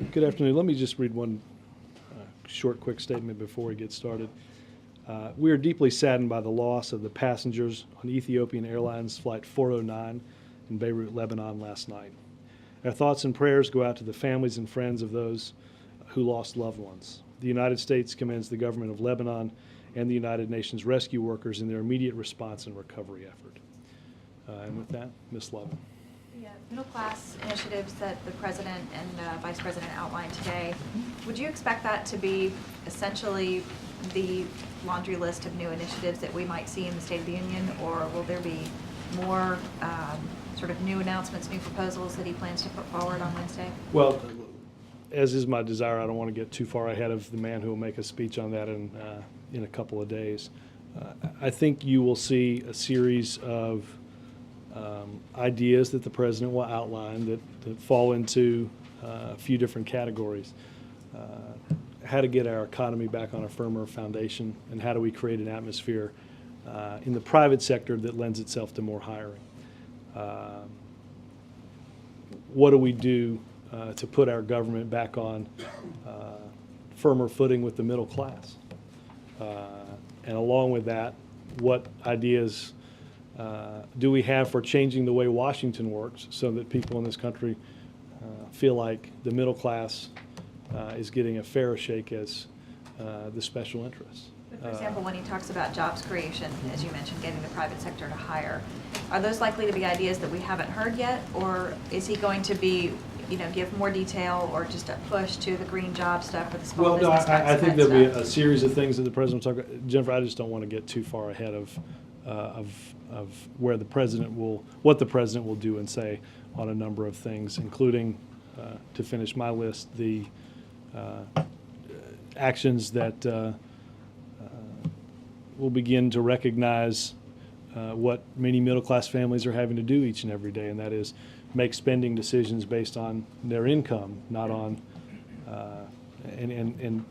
Good afternoon. Let me just read one short, quick statement before we get started. We are deeply saddened by the loss of the passengers on Ethiopian Airlines Flight 409 in Beirut, Lebanon last night. Our thoughts and prayers go out to the families and friends of those who lost loved ones. The United States commends the government of Lebanon and the United Nations rescue workers in their immediate response and recovery effort. And with that, Ms. Lovin. The middle-class initiatives that the President and Vice President outlined today, would you expect that to be essentially the laundry list of new initiatives that we might see in the State of the Union, or will there be more sort of new announcements, new proposals that he plans to put forward on Wednesday? Well, as is my desire, I don't want to get too far ahead of the man who will make a speech on that in a couple of days. I think you will see a series of ideas that the President will outline that fall into a few different categories. How to get our economy back on a firmer foundation, and how do we create an atmosphere in the private sector that lends itself to more hiring. What do we do to put our government back on firmer footing with the middle class? And along with that, what ideas do we have for changing the way Washington works so that people in this country feel like the middle class is getting a fair shake as the special interests? For example, when he talks about jobs creation, as you mentioned, getting the private sector to hire, are those likely to be ideas that we haven't heard yet, or is he going to be, give more detail or just a push to the green job stuff or the small business tax? I think there'll be a series of things that the President will talk about. Jennifer, I just don't want to get too far ahead of where the President what the President will do and say on a number of things, including, to finish my list, the actions that will begin to recognize what many middle-class families are having to do each and every day, and that is make spending decisions based on their income, not on and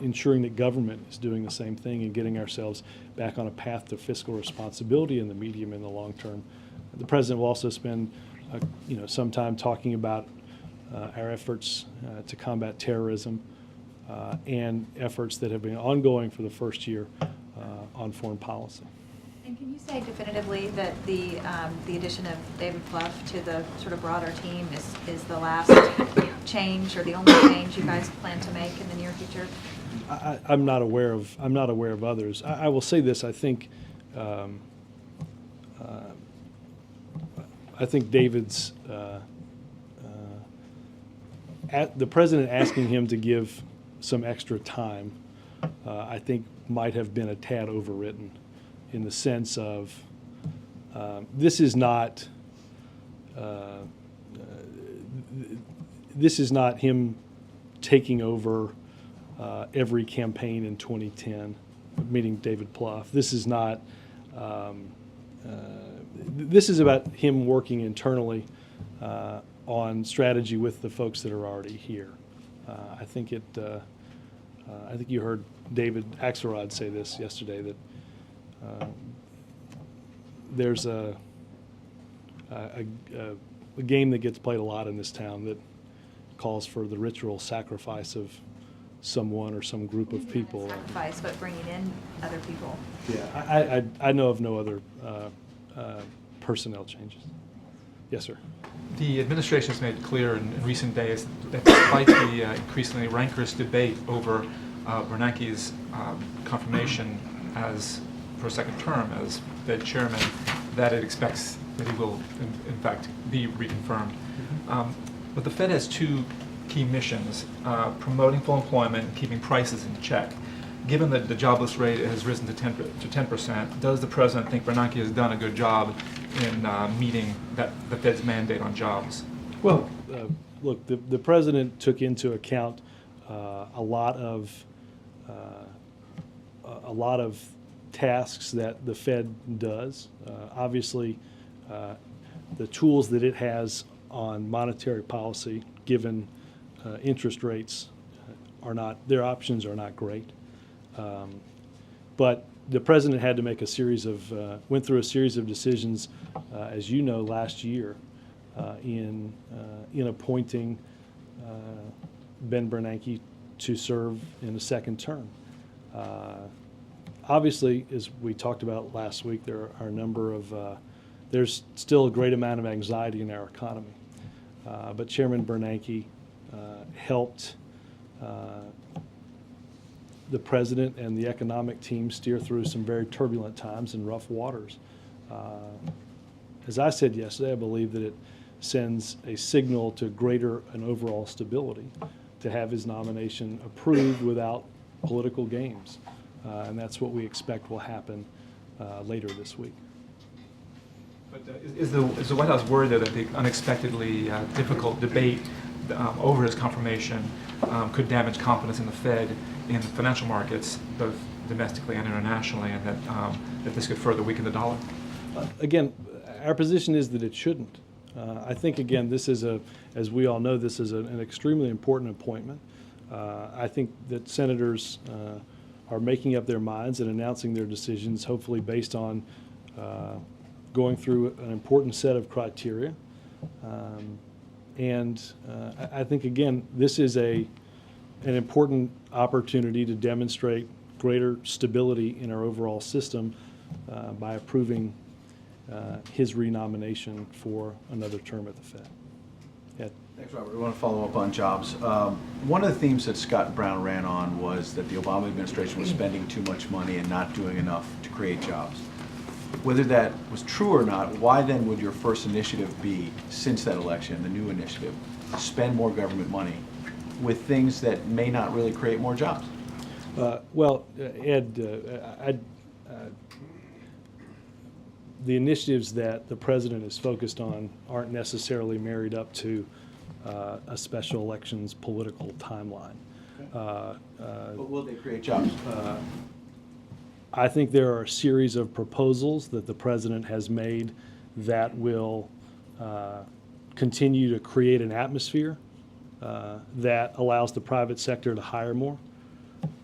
ensuring that government is doing the same thing and getting ourselves back on a path to fiscal responsibility in the medium and the long term. The President will also spend some time talking about our efforts to combat terrorism and efforts that have been ongoing for the first year on foreign policy. And can you say definitively that the addition of David Plouffe to the sort of broader team is the last change or the only change you guys plan to make in the near future? I'm not aware of others. I will say this: I think David's the President asking him to give some extra time, I think might have been a tad overwritten, in the sense of this is not him taking over every campaign in 2010, meeting David Plouffe. This is not. This is about him working internally on strategy with the folks that are already here. I think you heard David Axelrod say this yesterday, that there's a game that gets played a lot in this town that calls for the ritual sacrifice of someone or some group of people. Sacrifice, but bringing in other people. Yeah, I know of no other personnel changes. Yes, sir. The administration has made clear in recent days that despite the increasingly rancorous debate over Bernanke's confirmation for a second term as Fed chairman, that it expects that he will, in fact, be reconfirmed. But the Fed has two key missions: promoting full employment and keeping prices in check. Given that the jobless rate has risen to 10%, does the President think Bernanke has done a good job in meeting the Fed's mandate on jobs? Well, look, the President took into account a lot of tasks that the Fed does. Obviously, the tools that it has on monetary policy, given interest rates, their options are not great. But the President had to make went through a series of decisions, as you know, last year in appointing Ben Bernanke to serve in a second term. Obviously, as we talked about last week, there are a number of, there's still a great amount of anxiety in our economy. But Chairman Bernanke helped the president and the economic team steer through some very turbulent times and rough waters. As I said yesterday, I believe that it sends a signal to greater and overall stability to have his nomination approved without political games. And that's what we expect will happen later this week. But is the White House worried that the unexpectedly difficult debate over his confirmation could damage confidence in the Fed, in financial markets, both domestically and internationally, and that this could further weaken the dollar? Again, our position is that it shouldn't. I think, again, this is as we all know, this is an extremely important appointment. I think that senators are making up their minds and announcing their decisions, hopefully based on going through an important set of criteria. I think, again, this is an important opportunity to demonstrate greater stability in our overall system by approving his renomination for another term at the Fed. Ed. Thanks, Robert. We want to follow up on jobs. One of the themes that Scott Brown ran on was that the Obama administration was spending too much money and not doing enough to create jobs. Whether that was true or not, why then would your first initiative be, since that election, the new initiative, spend more government money with things that may not really create more jobs? Ed, the initiatives that the president is focused on aren't necessarily married up to a special elections political timeline. But will they create jobs? I think there are a series of proposals that the president has made that will continue to create an atmosphere that allows the private sector to hire more,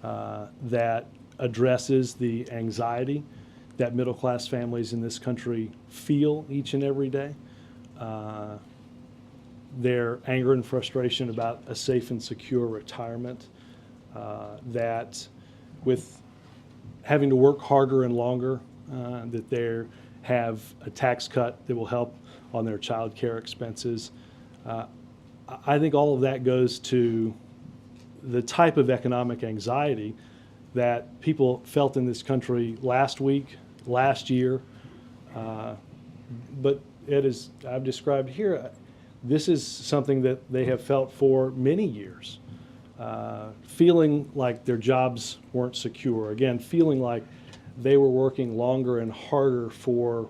that addresses the anxiety that middle-class families in this country feel each and every day, their anger and frustration about a safe and secure retirement, that with having to work harder and longer, that they have a tax cut that will help on their child care expenses. I think all of that goes to the type of economic anxiety that people felt in this country last week, last year. But Ed, as I've described here, this is something that they have felt for many years. Feeling like their jobs weren't secure. Again, feeling like they were working longer and harder for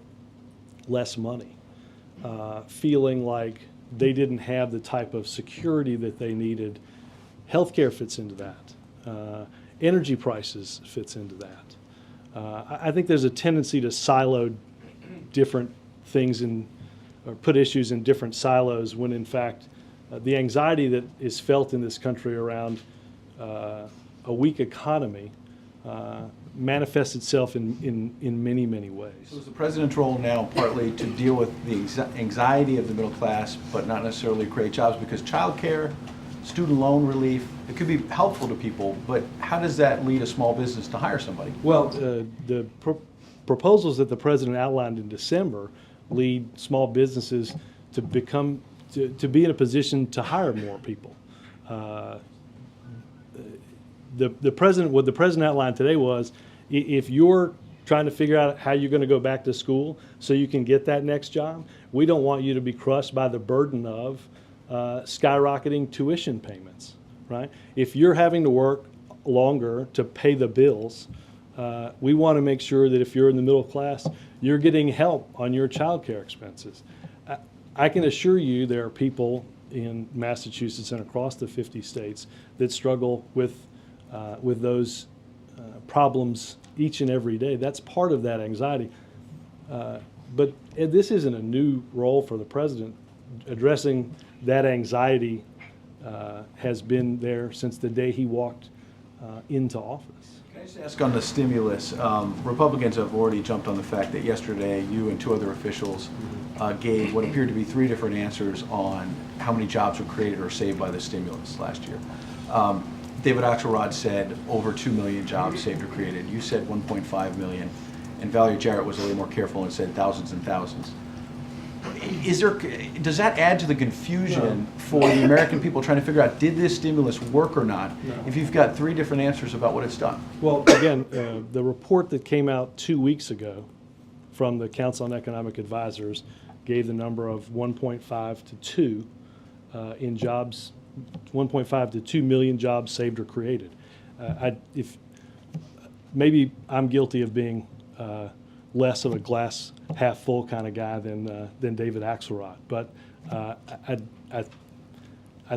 less money. Feeling like they didn't have the type of security that they needed. Healthcare fits into that. Energy prices fits into that. I think there's a tendency to silo different things or put issues in different silos when in fact the anxiety that is felt in this country around a weak economy manifests itself in many, many ways. So is the president's role now partly to deal with the anxiety of the middle class, but not necessarily create jobs? Because child care, student loan relief, it could be helpful to people, but how does that lead a small business to hire somebody? Well, the proposals that the president outlined in December lead small businesses to become to be in a position to hire more people. The president, what the president outlined today was, if you're trying to figure out how you're going to go back to school so you can get that next job, we don't want you to be crushed by the burden of skyrocketing tuition payments, right? If you're having to work longer to pay the bills, we want to make sure that if you're in the middle class, you're getting help on your child care expenses. I can assure you there are people in Massachusetts and across the 50 states that struggle with those problems each and every day. That's part of that anxiety. But this isn't a new role for the president. Addressing that anxiety has been there since the day he walked into office. Can I just ask on the stimulus, Republicans have already jumped on the fact that yesterday you and two other officials gave what appeared to be three different answers on how many jobs were created or saved by the stimulus last year. David Axelrod said over 2 million jobs saved or created. You said 1.5 million. And Valerie Jarrett was a little more careful and said thousands and thousands. Does that add to the confusion for the American people trying to figure out, did this stimulus work or not, if you've got three different answers about what it's done? Well, again, the report that came out 2 weeks ago from the Council on Economic Advisors gave the number of 1.5 to 2 in jobs, 1.5 to 2 million jobs saved or created. If maybe I'm guilty of being less of a glass half full kind of guy than David Axelrod, but I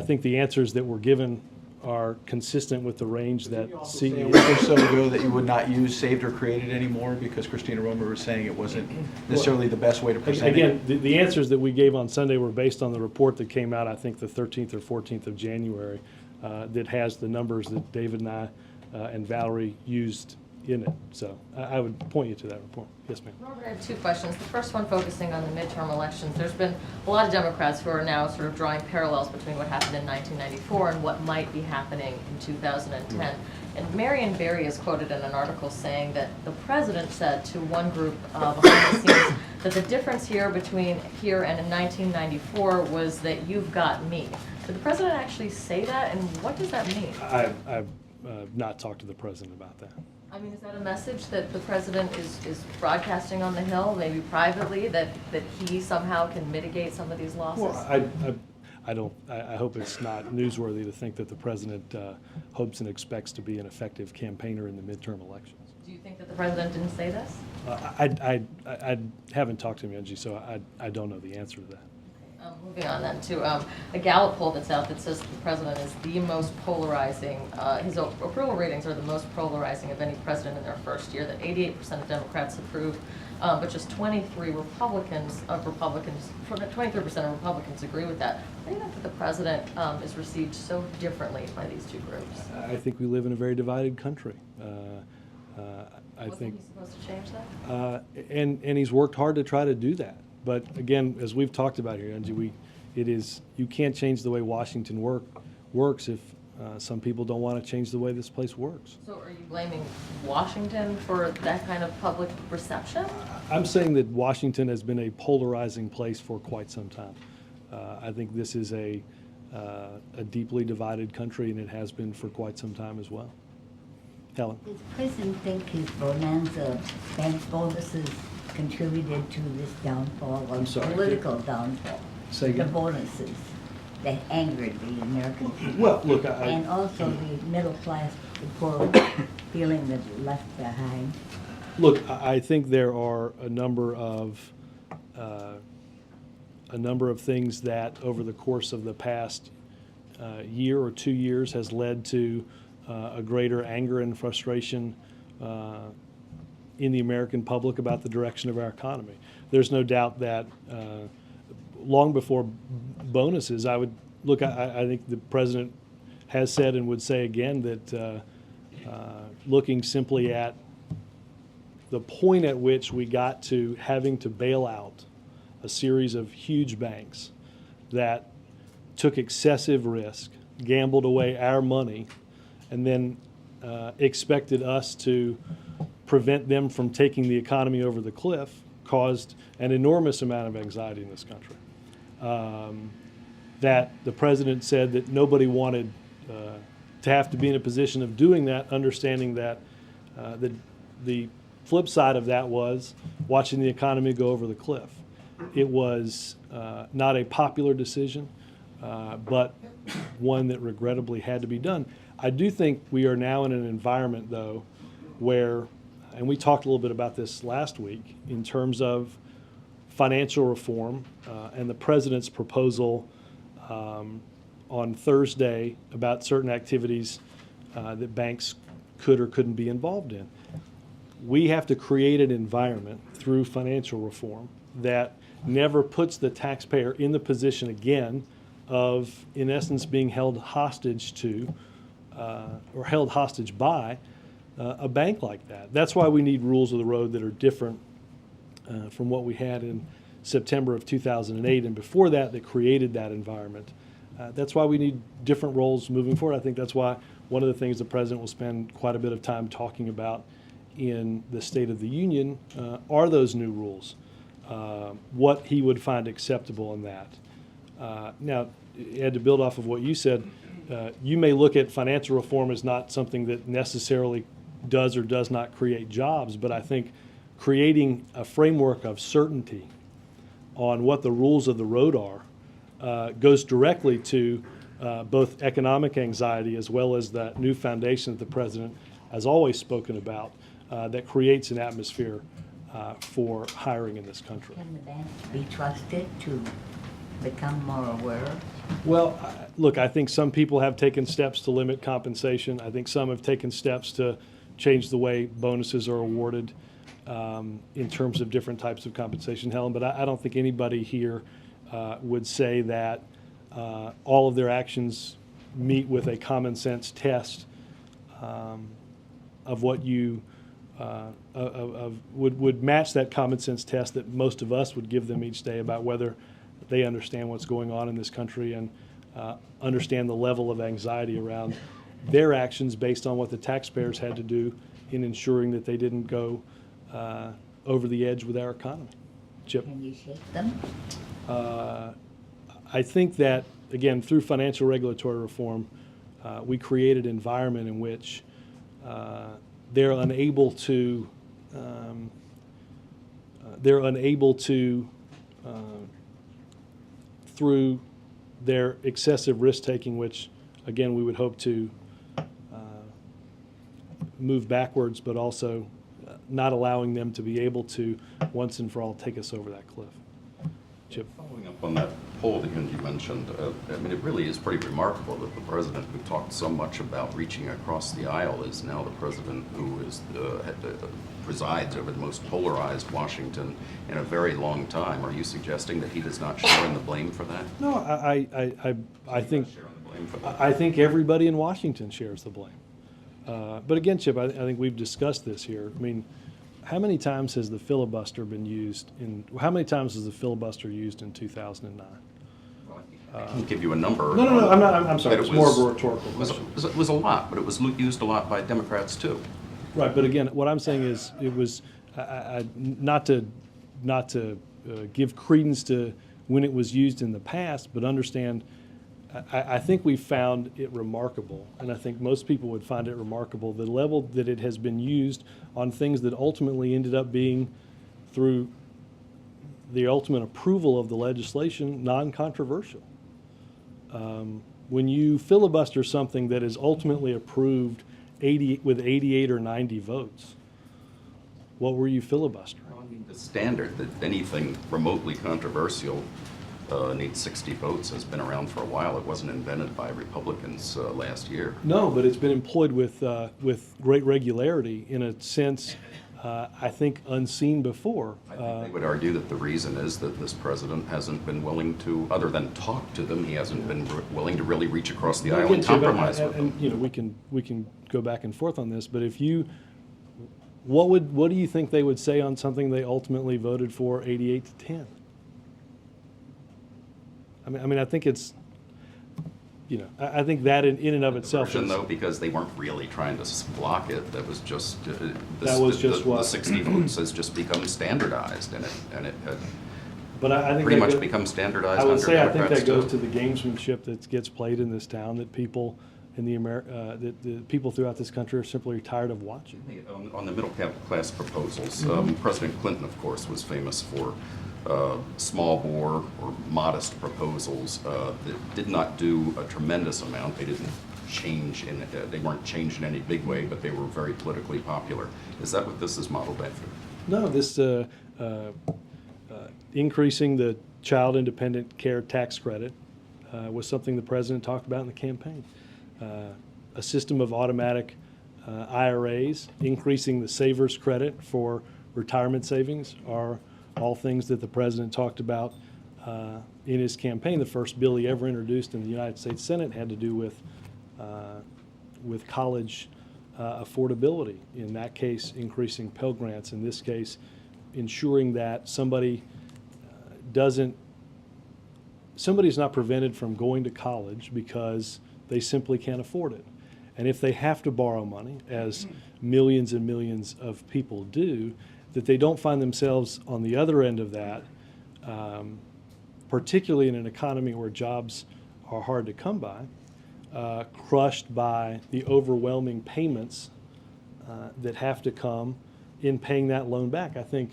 think the answers that were given are consistent with the range that Say a week or so ago that you would not use saved or created anymore because Christina Romer was saying it wasn't necessarily the best way to present it? Again, the answers that we gave on Sunday were based on the report that came out, I think, the 13th or 14th of January, that has the numbers that David and I and Valerie used in it. So I would point you to that report. Yes, ma'am. Robert, I have two questions. The first one focusing on the midterm elections. There's been a lot of Democrats who are now sort of drawing parallels between what happened in 1994 and what might be happening in 2010. And Marion Barry is quoted in an article saying that the president said to one group behind the scenes that the difference between here and in 1994 was that you've got me. Did the president actually say that, and what does that mean? I've not talked to the president about that. I mean, is that a message that the president is broadcasting on the Hill, maybe privately, that he somehow can mitigate some of these losses? Well, I hope it's not newsworthy to think that the president hopes and expects to be an effective campaigner in the midterm elections. Do you think that the president didn't say this? I haven't talked to him, Angie, so I don't know the answer to that. Moving on then to a Gallup poll that's out that says the president is the most polarizing, his approval ratings are the most polarizing of any president in their first year, that 88% of Democrats approve, but just 23% of Republicans agree with that. Why do you think that the president is received so differently by these two groups? I think we live in a very divided country. Wasn't he supposed to change that? And he's worked hard to try to do that. But again, as we've talked about here, Angie, you can't change the way Washington works if some people don't want to change the way this place works. So are you blaming Washington for that kind of public reception? I'm saying that Washington has been a polarizing place for quite some time. I think this is a deeply divided country, and it has been for quite some time as well. Helen? Does the president think his bonanza bank bonuses contributed to this downfall, or I'm sorry, political downfall? Say The again? bonuses that angered the American people. Well, look, And also the middle class, the poor, feeling that they're left behind. Look, I think there are a number of things that over the course of the past year or 2 years has led to a greater anger and frustration in the American public about the direction of our economy. There's no doubt that long before bonuses, I think the president has said and would say again that looking simply at the point at which we got to having to bail out a series of huge banks that took excessive risk, gambled away our money, and then expected us to prevent them from taking the economy over the cliff, caused an enormous amount of anxiety in this country. That the president said that nobody wanted to have to be in a position of doing that, understanding that the flip side of that was watching the economy go over the cliff. It was not a popular decision, but one that regrettably had to be done. I do think we are now in an environment, though, where, and we talked a little bit about this last week, in terms of financial reform and the president's proposal on Thursday about certain activities that banks could or couldn't be involved in. We have to create an environment through financial reform that never puts the taxpayer in the position again of, in essence, being held hostage to or held hostage by a bank like that. That's why we need rules of the road that are different from what we had in September of 2008 and before that created that environment. That's why we need different roles moving forward. I think that's why one of the things the president will spend quite a bit of time talking about in the State of the Union are those new rules, what he would find acceptable in that. Now, Ed, to build off of what you said, you may look at financial reform as not something that necessarily does or does not create jobs, but I think creating a framework of certainty on what the rules of the road are goes directly to both economic anxiety as well as that new foundation that the president has always spoken about that creates an atmosphere for hiring in this country. Can the banks be trusted to become more aware? Well, look, I think some people have taken steps to limit compensation. I think some have taken steps to change the way bonuses are awarded in terms of different types of compensation, Helen. But I don't think anybody here would say that all of their actions meet with a common sense test of what you would match that common sense test that most of us would give them each day about whether they understand what's going on in this country and understand the level of anxiety around their actions based on what the taxpayers had to do in ensuring that they didn't go over the edge with our economy. Chip? Can you shake them? I think that, again, through financial regulatory reform, we created an environment in which they're unable to through their excessive risk-taking, which, again, we would hope to move backwards, but also not allowing them to be able to, once and for all, take us over that cliff. Chip? Following up on that poll that you mentioned, I mean, it really is pretty remarkable that the president who talked so much about reaching across the aisle is now the president who is presides over the most polarized Washington in a very long time. Are you suggesting that he does not share in the blame for that? No, I think Share in the blame for that? I think everybody in Washington shares the blame. But again, Chip, I think we've discussed this here. I mean, how many times has the filibuster been used how many times was the filibuster used in 2009? Well, I can give you a number. No, I'm sorry, But it's more of a rhetorical it was, question. it was a lot, but it was used a lot by Democrats too. Right, but again, what I'm saying is it was not to give credence to when it was used in the past, but understand. I think we found it remarkable, and I think most people would find it remarkable, the level that it has been used on things that ultimately ended up being, through the ultimate approval of the legislation, non-controversial. When you filibuster something that is ultimately approved with 88 or 90 votes, what were you filibustering? Well, I mean, the standard that anything remotely controversial needs 60 votes has been around for a while. It wasn't invented by Republicans last year. No, but it's been employed with great regularity in a sense, I think, unseen before. I think they would argue that the reason is that this president hasn't been willing to, other than talk to them, he hasn't been willing to really reach across the aisle and compromise with them. And you know, we can go back and forth on this, but if you, what do you think they would say on something they ultimately voted for 88 to 10? I mean, I think it's, you know, I think that in and of itself Version, is, though, because they weren't really trying to block it. That was just what? the 60 votes has just become standardized, and it had but I think pretty that much become standardized I would under say I think Democrats that goes too. to the gamesmanship that gets played in this town that people in that the people throughout this country are simply tired of watching. On the middle class proposals, President Clinton, of course, was famous for small bore or modest proposals that did not do a tremendous amount. They didn't change they weren't changed in any big way, but they were very politically popular. Is that what this is modeled after? No, this increasing the child independent care tax credit was something the president talked about in the campaign. A system of automatic IRAs, increasing the savers credit for retirement savings are all things that the president talked about in his campaign. The first bill he ever introduced in the United States Senate had to do with college affordability. In that case, increasing Pell Grants. In this case, ensuring that somebody's not prevented from going to college because they simply can't afford it. And if they have to borrow money, as millions and millions of people do, that they don't find themselves on the other end of that, particularly in an economy where jobs are hard to come by, crushed by the overwhelming payments that have to come in paying that loan back. I think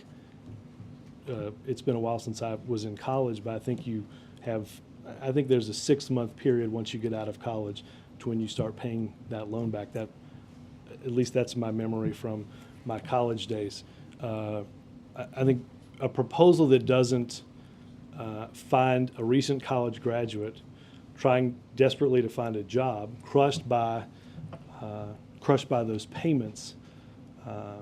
it's been a while since I was in college, but I think there's a 6-month period once you get out of college to when you start paying that loan back. That, at least that's my memory from my college days. I think a proposal that doesn't find a recent college graduate trying desperately to find a job, crushed by those payments, But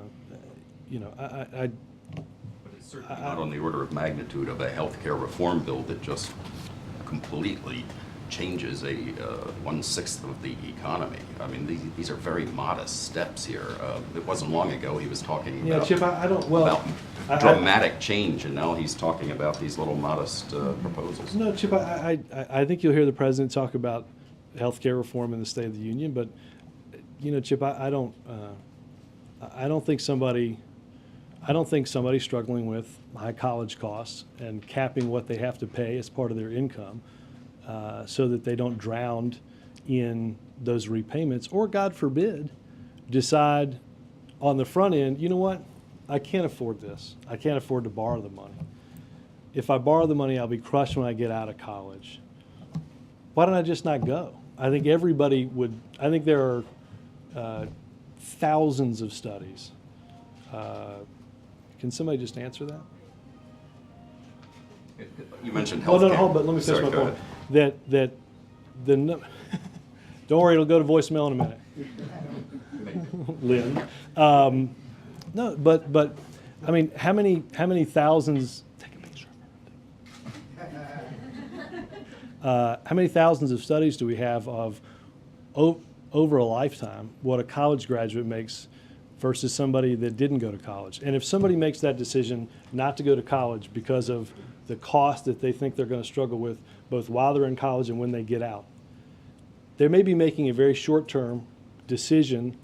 it's certainly not on the order of magnitude of a healthcare reform bill that just completely changes a 1/6 of the economy. I mean, these are very modest steps here. It wasn't long ago he was talking Yeah, about, Chip, I don't, well, about dramatic change, and now he's talking about these little modest proposals. No, Chip, I think you'll hear the president talk about healthcare reform in the State of the Union, but, Chip, I don't think somebody struggling with high college costs and capping what they have to pay as part of their income so that they don't drown in those repayments, or, God forbid, decide on the front end, you know what, I can't afford this. I can't afford to borrow the money. If I borrow the money, I'll be crushed when I get out of college. Why don't I just not go? I think everybody would. I think there are thousands of studies. Can somebody just answer that? You mentioned Oh, healthcare. no, hold, but let me finish Sorry, my go point. ahead. That don't worry, it'll go to voicemail in a minute. Lynn. No, but I mean, how many thousands? Take a picture. How many thousands of studies do we have of over a lifetime what a college graduate makes versus somebody that didn't go to college? And if somebody makes that decision not to go to college because of the cost that they think they're going to struggle with both while they're in college and when they get out, they may be making a very short-term decision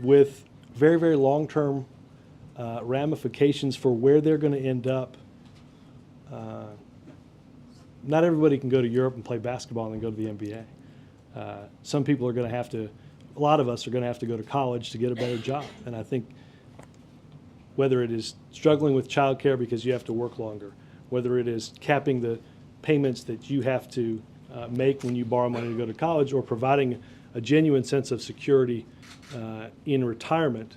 with very, very long-term ramifications for where they're going to end up. Not everybody can go to Europe and play basketball and then go to the NBA. Some people are going to have to, a lot of us are going to have to go to college to get a better job. And I think whether it is struggling with childcare because you have to work longer, whether it is capping the payments that you have to make when you borrow money to go to college, or providing a genuine sense of security in retirement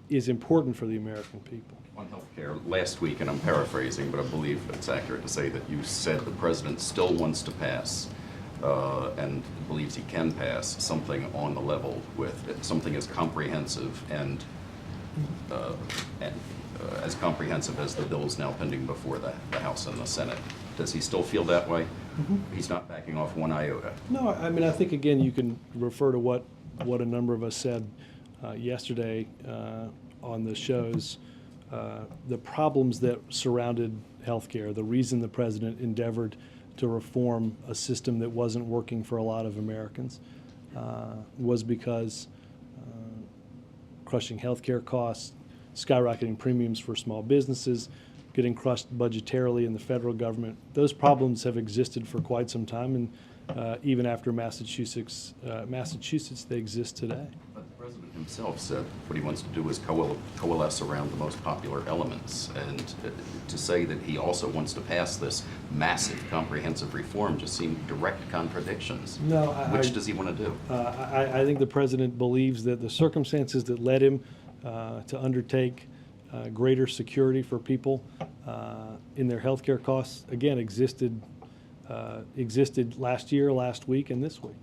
is important for the American people. On healthcare, last week, and I'm paraphrasing, but I believe it's accurate to say that you said the president still wants to pass and believes he can pass something on the level with something as comprehensive and as comprehensive as the bills now pending before the House and the Senate. Does he still feel that way? Mm-hmm. He's not backing off one iota. No, I mean, I think, again, you can refer to what a number of us said yesterday on the shows. The problems that surrounded healthcare, the reason the president endeavored to reform a system that wasn't working for a lot of Americans was because crushing healthcare costs, skyrocketing premiums for small businesses, getting crushed budgetarily in the federal government. Those problems have existed for quite some time, and even after Massachusetts, they exist today. But the president himself said what he wants to do is coalesce around the most popular elements, and to say that he also wants to pass this massive comprehensive reform just seemed direct contradictions. No, Which does he want to do? I think the president believes that the circumstances that led him to undertake greater security for people in their health care costs, again, existed last year, last week, and this week.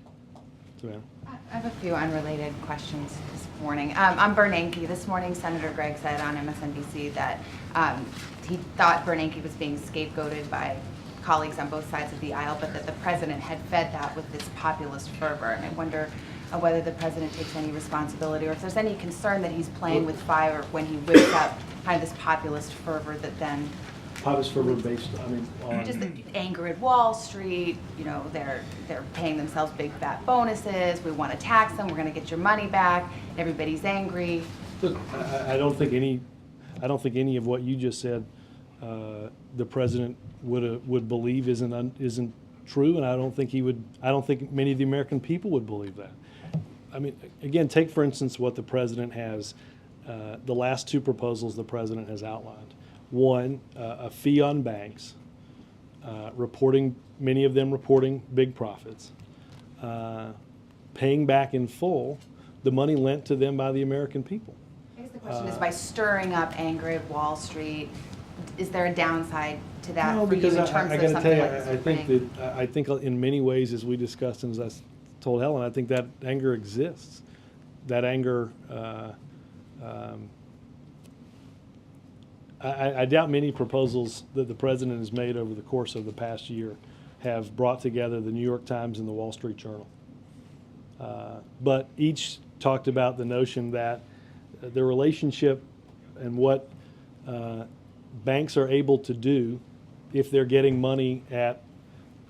Savannah. I have a few unrelated questions this morning. On Bernanke, this morning Senator Gregg said on MSNBC that he thought Bernanke was being scapegoated by colleagues on both sides of the aisle, but that the president had fed that with this populist fervor. And I wonder whether the president takes any responsibility or if there's any concern that he's playing with fire when he whips up kind of this populist fervor that then Populist fervor based, on. just the anger at Wall Street, you know, they're paying themselves big fat bonuses, we want to tax them, we're going to get your money back, everybody's angry. Look, I don't think any of what you just said, the president would believe isn't true, and I don't think many of the American people would believe that. I mean, again, take for instance what the president has, the last two proposals the president has outlined. One, a fee on banks, many of them reporting big profits, paying back in full the money lent to them by the American people. I guess the question is, by stirring up anger at Wall Street, is there a downside to that No, for you in because terms I of got to something tell you, like this? I think in many ways, as we discussed and as I told Helen, I think that anger exists. That anger, I doubt many proposals that the president has made over the course of the past year have brought together the New York Times and the Wall Street Journal. But each talked about the notion that the relationship and what banks are able to do if they're getting money at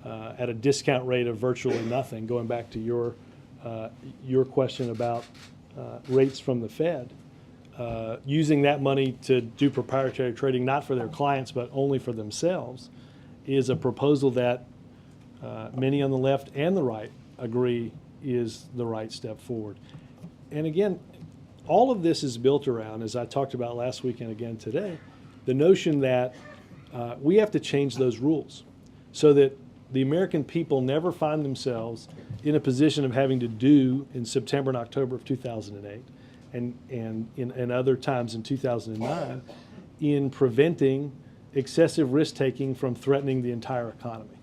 a discount rate of virtually nothing, going back to your question about rates from the Fed, using that money to do proprietary trading, not for their clients, but only for themselves, is a proposal that many on the left and the right agree is the right step forward. And again, all of this is built around, as I talked about last week and again today, the notion that we have to change those rules so that the American people never find themselves in a position of having to do in September and October of 2008 and in other times in 2009 in preventing excessive risk-taking from threatening the entire economy,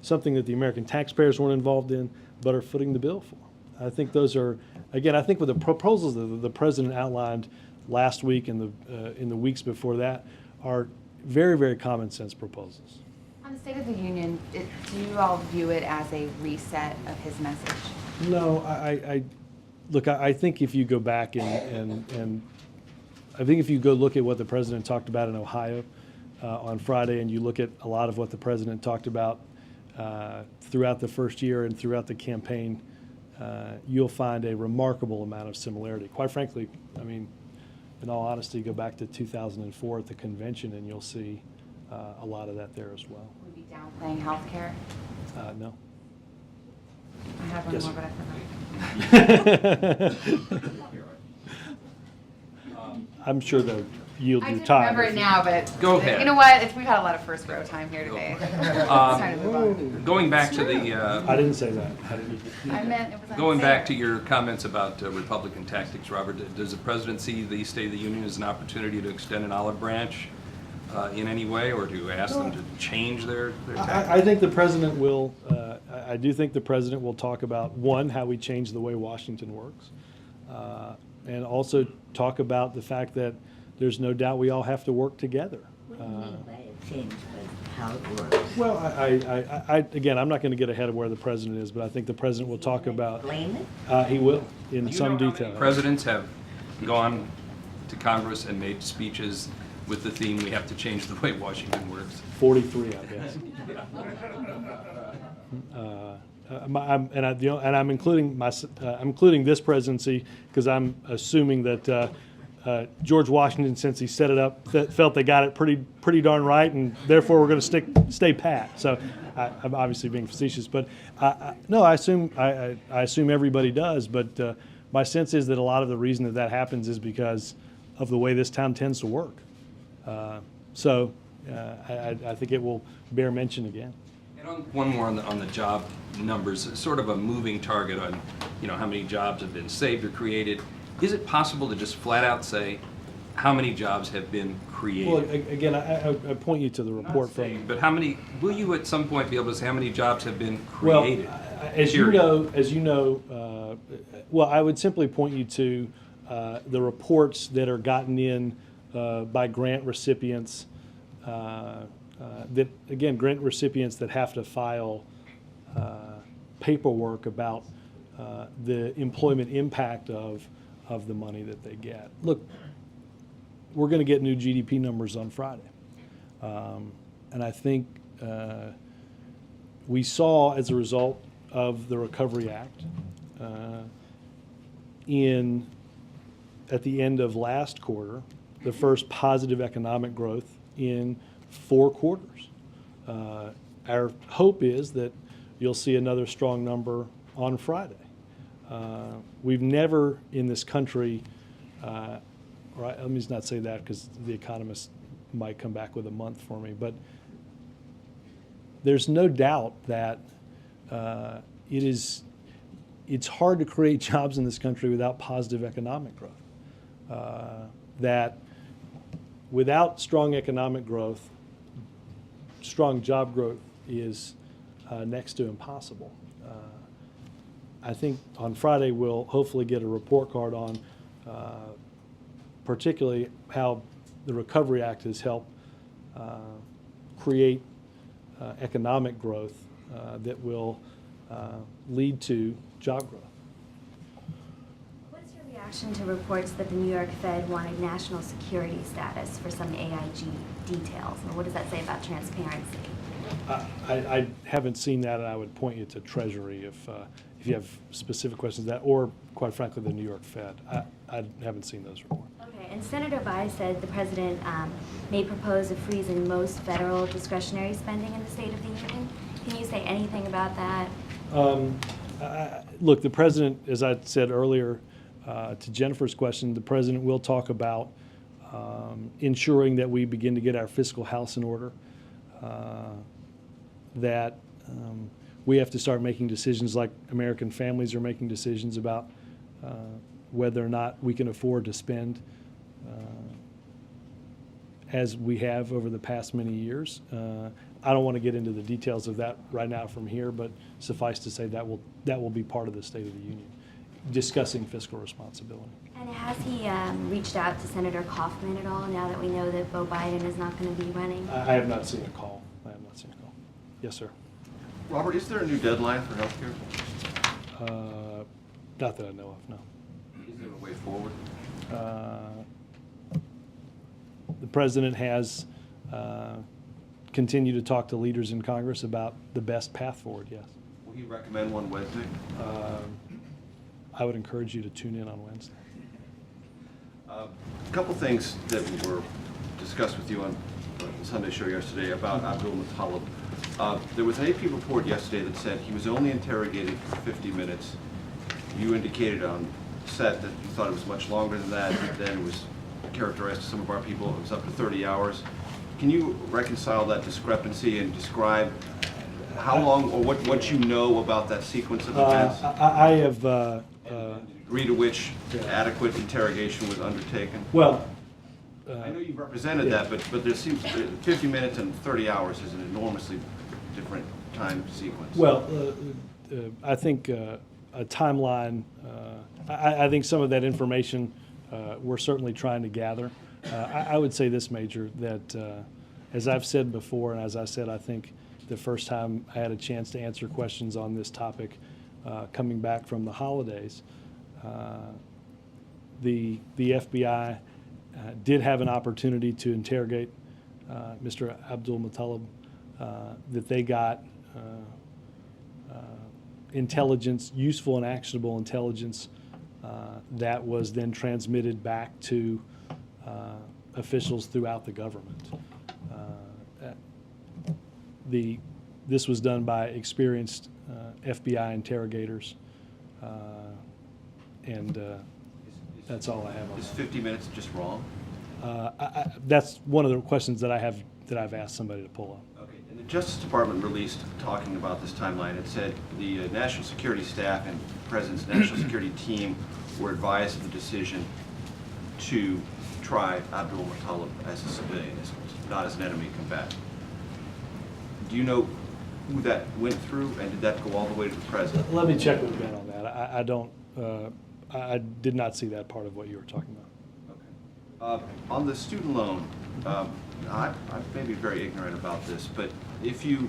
something that the American taxpayers weren't involved in but are footing the bill for. I think those are, again, I think with the proposals that the president outlined last week and in the weeks before that are very, very common sense proposals. On the State of the Union, do you all view it as a reset of his message? No, look, I think if you go back and I think if you go look at what the president talked about in Ohio on Friday, and you look at a lot of what the president talked about throughout the first year and throughout the campaign, you'll find a remarkable amount of similarity. Quite frankly, I mean, in all honesty, go back to 2004 at the convention and you'll see a lot of that there as well. Would we be downplaying health care? No. I have one Yes. more, but I forgot. I'm sure they'll yield I you didn't time. remember it now, but Go ahead. You know what? We've had a lot of first row time here today. It's time to move on. Going back to the, I didn't say that. I didn't. I meant it was going back to unfair. your comments about Republican tactics, Robert, does the president see the State of the Union as an opportunity to extend an olive branch in any way, or to ask them to change their tactics? I think the president will, I do think the president will talk about, one, how we change the way Washington works, and also talk about the fact that there's no doubt we all have to work together. What do you mean by a change, but how it works? Well, again, I'm not going to get ahead of where the president is, but I think the president will talk about, Explain it? he will, in Do you some know how detail. many presidents have gone to Congress and made speeches with the theme, we have to change the way Washington works? 43, I guess. I'm including this presidency because I'm assuming that George Washington, since he set it up, felt they got it pretty darn right, and therefore we're going to stay pat. So I'm obviously being facetious, but no, I assume everybody does. But my sense is that a lot of the reason that happens is because of the way this town tends to work. So I think it will bear mention again. And one more on the job numbers, sort of a moving target on, how many jobs have been saved or created. Is it possible to just flat out say how many jobs have been created? Well, again, I point you to the report from. But how many, will you at some point be able to say how many jobs have been Well, created? as you know, well, I would simply point you to the reports that are gotten in by grant recipients. Grant recipients that have to file paperwork about the employment impact of the money that they get. Look, we're going to get new GDP numbers on Friday. And I think we saw, as a result of the Recovery Act, at the end of last quarter, the first positive economic growth in 4 quarters. Our hope is that you'll see another strong number on Friday. We've never in this country, right, let me not say that because the economists might come back with a month for me, but there's no doubt that it's hard to create jobs in this country without positive economic growth. That without strong economic growth, strong job growth is next to impossible. I think on Friday we'll hopefully get a report card on particularly how the Recovery Act has helped create economic growth that will lead to job growth. What's your reaction to reports that the New York Fed wanted national security status for some AIG details? And what does that say about transparency? I haven't seen that, and I would point you to Treasury if you have specific questions to that, or quite frankly, the New York Fed. I haven't seen those reports. Okay, and Senator Bayh said the president may propose a freeze in most federal discretionary spending in the State of the Union. Can you say anything about that? Look, the president, as I said earlier to Jennifer's question, the president will talk about ensuring that we begin to get our fiscal house in order, that we have to start making decisions like American families are making decisions about whether or not we can afford to spend as we have over the past many years. I don't want to get into the details of that right now from here, but suffice to say that will be part of the State of the Union, discussing fiscal responsibility. And has he reached out to Senator Kaufman at all now that we know that Beau Biden is not going to be running? I have not seen a call. Yes, sir. Robert, is there a new deadline for healthcare? Not that I know of, no. Is there a way forward? The president has continued to talk to leaders in Congress about the best path forward, yes. Will he recommend one Wednesday? I would encourage you to tune in on Wednesday. A couple things that were discussed with you on the Sunday show yesterday about Abdul Muttalib. There was an AP report yesterday that said he was only interrogated for 50 minutes. You indicated on set that you thought it was much longer than that. Then it was characterized to some of our people, it was up to 30 hours. Can you reconcile that discrepancy and describe how long or what you know about that sequence of events? I have... the degree to which adequate interrogation was undertaken? Well... I know you represented that, but there seems 50 minutes and 30 hours is an enormously different time sequence. Well, I think a timeline, I think some of that information we're certainly trying to gather. I would say this, Major, that as I've said before, and as I said, I think the first time I had a chance to answer questions on this topic coming back from the holidays, the FBI did have an opportunity to interrogate Mr. Abdul Muttalib, that they got intelligence, useful and actionable intelligence, that was then transmitted back to officials throughout the government. This was done by experienced FBI interrogators, and that's all I have on Is that. 50 minutes just wrong? That's one of the questions that I've asked somebody to pull up. Okay. And the Justice Department released talking about this timeline. It said the national security staff and the President's national security team were advised of the decision to try Abdul Muttalib as a civilian, not as an enemy combatant. Do you know who that went through, and did that go all the way to the President? Let me check with Ben on that. I don't. I did not see that part of what you were talking about. Okay. On the student loan, I may be very ignorant about this, but if you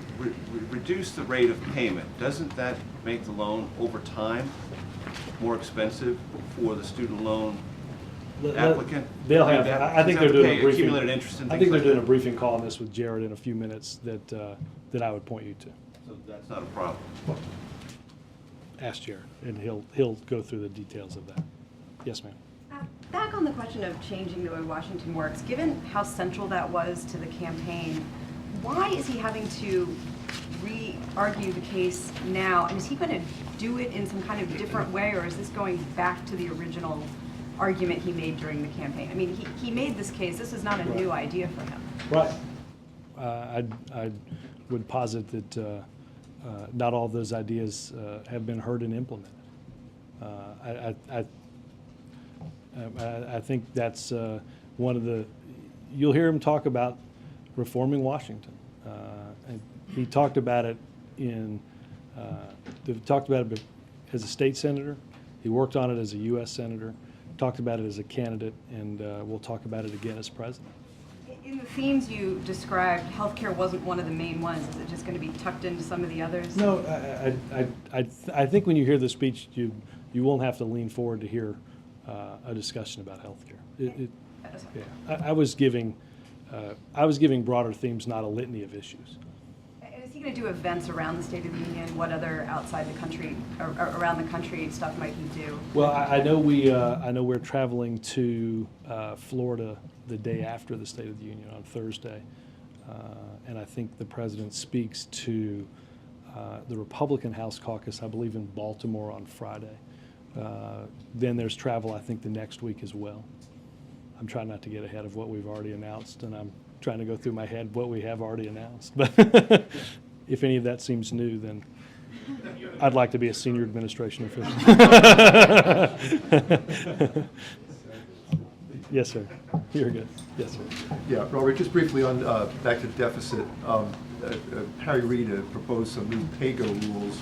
reduce the rate of payment, doesn't that make the loan over time more expensive for the student loan applicant? They'll have, I think they're doing a briefing. Accumulated interest and I things think they're like doing a that. briefing call on this with Jared in a few minutes that I would point you to. So that's not a problem. Ask Jared, and he'll go through the details of that. Yes, ma'am. Back on the question of changing the way Washington works, given how central that was to the campaign, why is he having to re-argue the case now? And is he going to do it in some kind of different way, or is this going back to the original argument he made during the campaign? I mean, he made this case. This is not a new idea for him. Right. I would posit that not all of those ideas have been heard and implemented. I think that's one of the, you'll hear him talk about reforming Washington. And he talked about it as a state senator. He worked on it as a U.S. senator, talked about it as a candidate, and we'll talk about it again as president. In the themes you described, healthcare wasn't one of the main ones. Is it just going to be tucked into some of the others? No, I think when you hear the speech, you won't have to lean forward to hear a discussion about healthcare. Yeah, I was giving broader themes, not a litany of issues. And is he going to do events around the State of the Union? What other outside the country, or around the country stuff might he do? Well, I know we're traveling to Florida the day after the State of the Union on Thursday, and I think the president speaks to the Republican House caucus, I believe, in Baltimore on Friday. Then there's travel, I think, the next week as well. I'm trying not to get ahead of what we've already announced, and I'm trying to go through my head what we have already announced. But if any of that seems new, then I'd like to be a senior administration official. Yes, sir. You're good. Yes, sir. Yeah, Robert, just briefly on back to deficit. Harry Reid proposed some new pay-go rules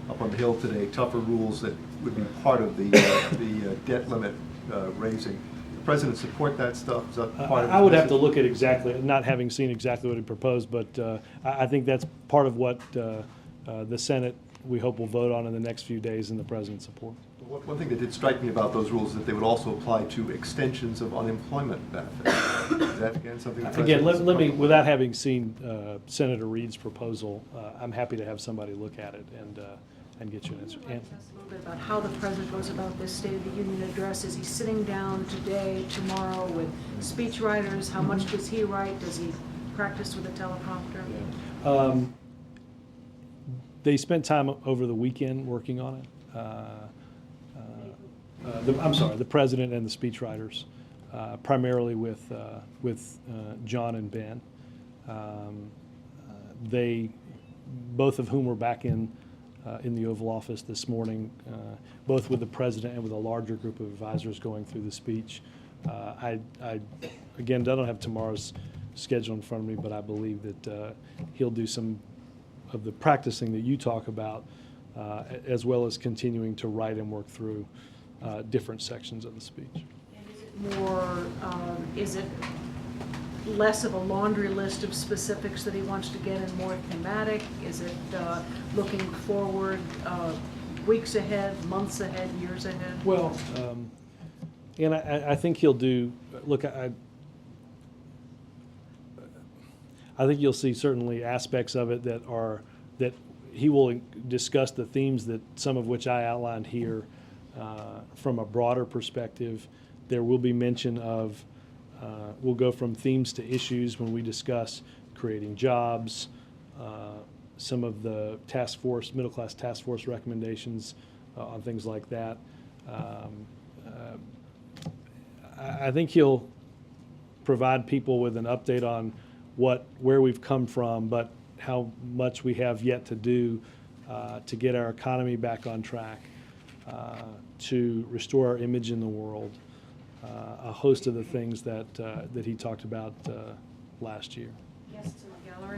up on the Hill today, tougher rules that would be part of the debt limit raising. The president support that stuff? Is that part of I would have to look at exactly, not having seen exactly what he proposed, but I think that's part of what the Senate, we hope, will vote on in the next few days, and the president supports. One thing that did strike me about those rules is that they would also apply to extensions of unemployment benefits. Is that, again, something the Again, president let me, without having seen Senator Reid's proposal, I'm happy to have somebody look at it and get you an answer. I'd like to ask a little bit about how the president goes about this State of the Union address. Is he sitting down today, tomorrow with speechwriters? How much does he write? Does he practice with a teleprompter? They spent time over the weekend working on it. The president and the speechwriters, primarily with John and Ben. They, both of whom were back in the Oval Office this morning, both with the president and with a larger group of advisors going through the speech. Again, I don't have tomorrow's schedule in front of me, but I believe that he'll do some of the practicing that you talk about, as well as continuing to write and work through different sections of the speech. And is it more, is it less of a laundry list of specifics that he wants to get and more thematic? Is it looking forward weeks ahead, months ahead, years ahead? Well, and I think he'll do, look, I think you'll see certainly aspects of it that he will discuss the themes that some of which I outlined here from a broader perspective. There will be mention of, we'll go from themes to issues when we discuss creating jobs, some of the task force, middle-class task force recommendations on things like that. I think he'll provide people with an update on where we've come from, but how much we have yet to do to get our economy back on track, to restore our image in the world, a host of the things that he talked about last year. Guests in the gallery?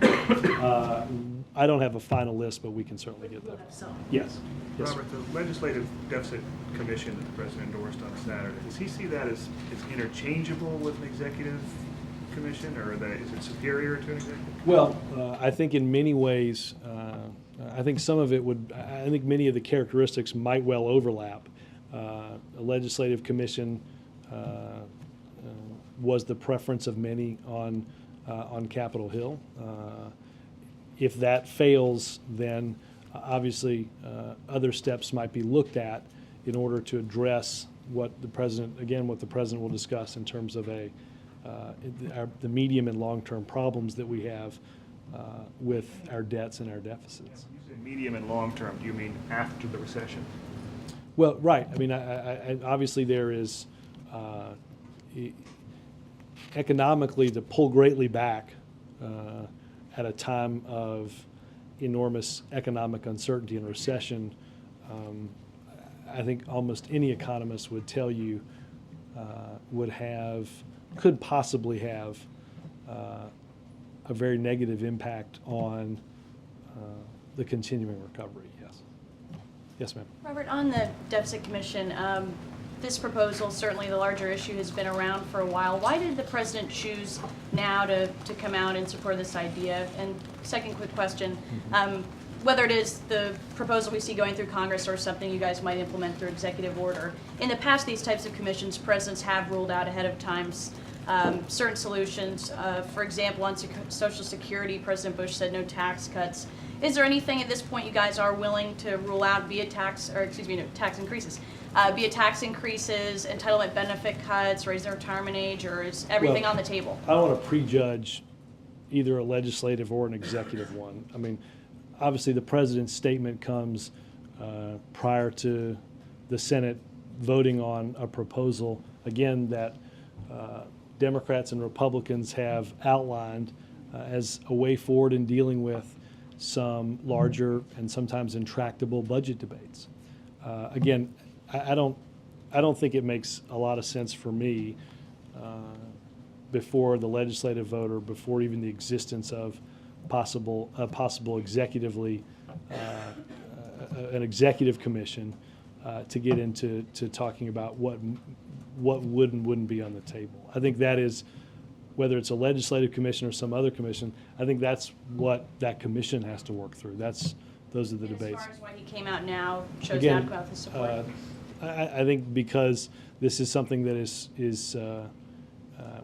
I don't have a final list, but we can certainly get that. Yes. Yes, Robert, the Legislative Deficit Commission that the President endorsed on Saturday, does he see that as interchangeable with an executive commission, or is it superior to an executive commission? Well, I think in many ways, I think some of it would, I think many of the characteristics might well overlap. A legislative commission was the preference of many on Capitol Hill. If that fails, then obviously other steps might be looked at in order to address what the president, again, what the president will discuss in terms of the medium and long-term problems that we have with our debts and our deficits. You say medium and long term. Do you mean after the recession? Well, right. I mean, obviously there is economically to pull greatly back at a time of enormous economic uncertainty and recession. I think almost any economist would tell you could possibly have a very negative impact on the continuing recovery. Yes. Yes, ma'am. Robert, on the Deficit Commission, this proposal, certainly the larger issue, has been around for a while. Why did the president choose now to come out in support of this idea? And second quick question, whether it is the proposal we see going through Congress or something you guys might implement through executive order. In the past, these types of commissions, presidents have ruled out ahead of time certain solutions. For example, on Social Security, President Bush said no tax cuts. Is there anything at this point you guys are willing to rule out, be it tax increases, entitlement benefit cuts, raise the retirement age, or is everything on the table? I don't want to prejudge either a legislative or an executive one. I mean, obviously the president's statement comes prior to the Senate voting on a proposal, again, that Democrats and Republicans have outlined as a way forward in dealing with some larger and sometimes intractable budget debates. Again, I don't think it makes a lot of sense for me before the legislative vote or before even the existence of possible executively an executive commission to get into talking about what would and wouldn't be on the table. I think that is, whether it's a legislative commission or some other commission, I think that's what that commission has to work through. Those are the debates. As far as why he came out now, chose Again, not to come out with support. I think because this is something that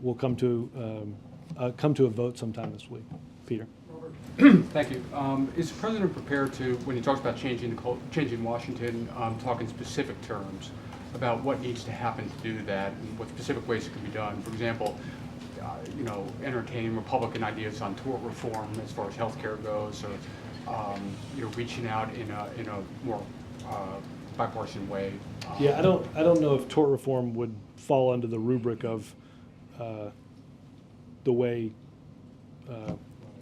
will come to a vote sometime this week. Peter. Thank you. Is the president prepared to, when he talks about changing Washington, talk in specific terms about what needs to happen to do that and what specific ways it can be done? For example, entertaining Republican ideas on tort reform as far as health care goes, or reaching out in a more bipartisan way. Yeah, I don't know if tort reform would fall under the rubric of the way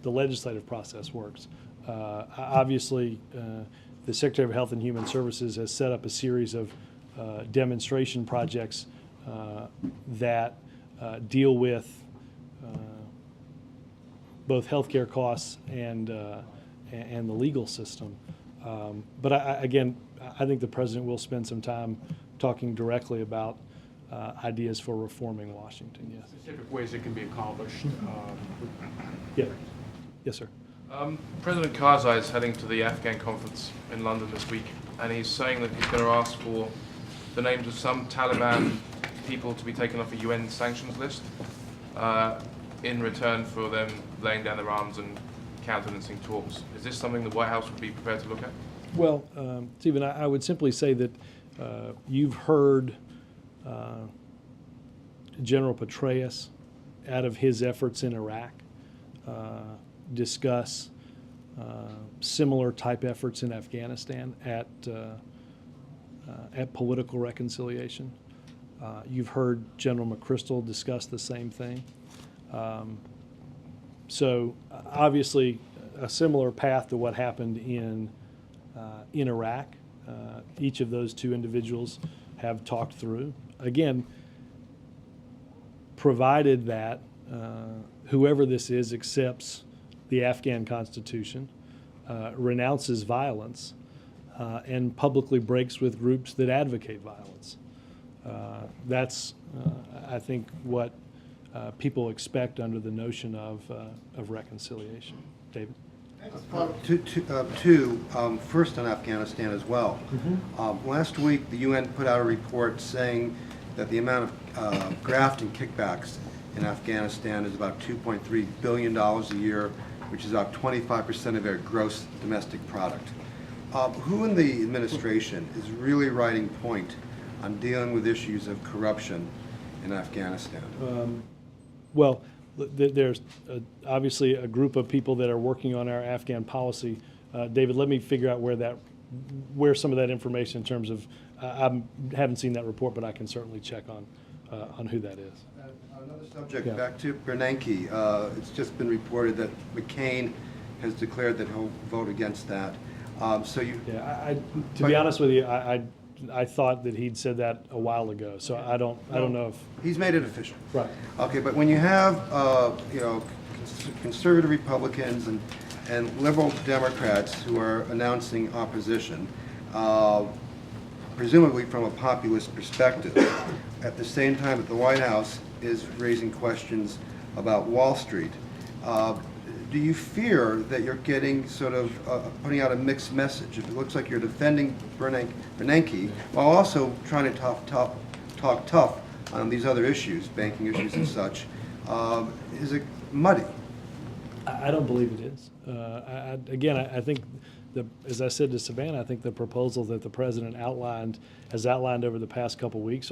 the legislative process works. Obviously, the Secretary of Health and Human Services has set up a series of demonstration projects that deal with both healthcare costs and the legal system. But again, I think the president will spend some time talking directly about ideas for reforming Washington. Yes. Specific ways it can be accomplished. Yeah. Yes, sir. President Karzai is heading to the Afghan conference in London this week, and he's saying that he's going to ask for the names of some Taliban people to be taken off a UN sanctions list in return for them laying down their arms and countenancing talks. Is this something the White House would be prepared to look at? Well, Stephen, I would simply say that you've heard General Petraeus, out of his efforts in Iraq, discuss similar type efforts in Afghanistan at political reconciliation. You've heard General McChrystal discuss the same thing. So obviously a similar path to what happened in Iraq. Each of those two individuals have talked through. Again, provided that whoever this is accepts the Afghan Constitution, renounces violence, and publicly breaks with groups that advocate violence. That's, I think, what people expect under the notion of reconciliation. David? First on Afghanistan as well. Last week, the UN put out a report saying that the amount of graft and kickbacks in Afghanistan is about $2.3 billion a year, which is about 25% of their gross domestic product. Who in the administration is really writing point on dealing with issues of corruption in Afghanistan? Well, there's obviously a group of people that are working on our Afghan policy. David, let me figure out where some of that information in terms of, I haven't seen that report, but I can certainly check on who that is. Another subject, back to Bernanke. It's just been reported that McCain has declared that he'll vote against that. To be honest with you, I thought that he'd said that a while ago, so I don't know if he's made it official. Right. Okay, but when you have conservative Republicans and liberal Democrats who are announcing opposition, presumably from a populist perspective, at the same time that the White House is raising questions about Wall Street, do you fear that you're getting sort of putting out a mixed message? It looks like you're defending Bernanke while also trying to talk tough on these other issues, banking issues and such. Is it muddy? I don't believe it is. I think, as I said to Savannah, I think the proposal that the president has outlined over the past couple of weeks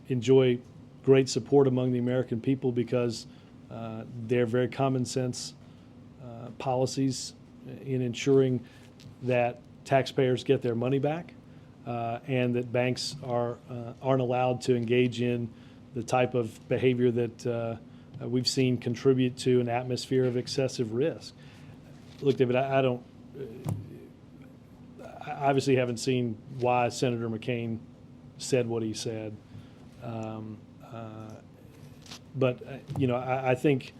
enjoy great support among the American people because they're very common sense policies in ensuring that taxpayers get their money back and that banks aren't allowed to engage in the type of behavior that we've seen contribute to an atmosphere of excessive risk. Look, David, I obviously haven't seen why Senator McCain said what he said. But I think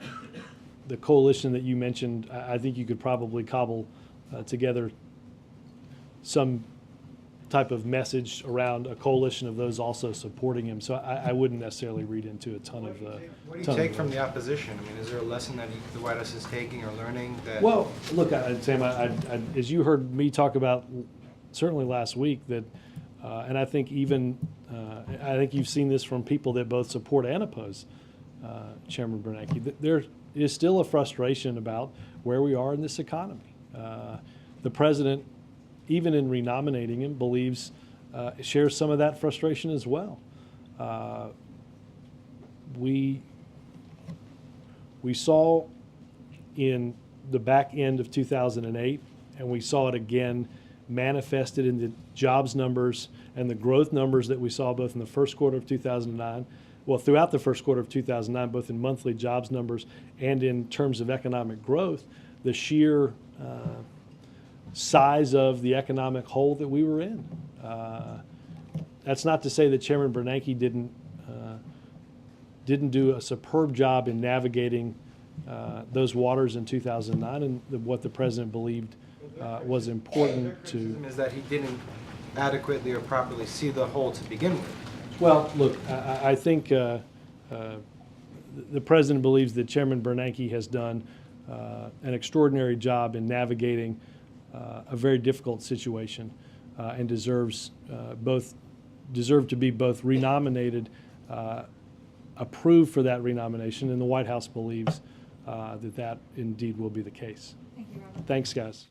the coalition that you mentioned, I think you could probably cobble together some type of message around a coalition of those also supporting him. So I wouldn't necessarily read into a ton of. What do you take from the opposition? I mean, is there a lesson that the White House is taking or learning? Well, look, Sam, as you heard me talk about certainly last week, that, and I think even I think you've seen this from people that both support and oppose Chairman Bernanke. There is still a frustration about where we are in this economy. The president, even in renominating him, shares some of that frustration as well. We saw in the back end of 2008, and we saw it again manifested in the jobs numbers and the growth numbers that we saw both in the first quarter of 2009, well, throughout the first quarter of 2009, both in monthly jobs numbers and in terms of economic growth, the sheer size of the economic hole that we were in. That's not to say that Chairman Bernanke didn't do a superb job in navigating those waters in 2009, and what the president believed was important to. Is that he didn't adequately or properly see the hole to begin with? Well, look, I think the president believes that Chairman Bernanke has done an extraordinary job in navigating a very difficult situation and deserved to be both renominated, approved for that renomination, and the White House believes that indeed will be the case. Thank you, Robert. Thanks, guys.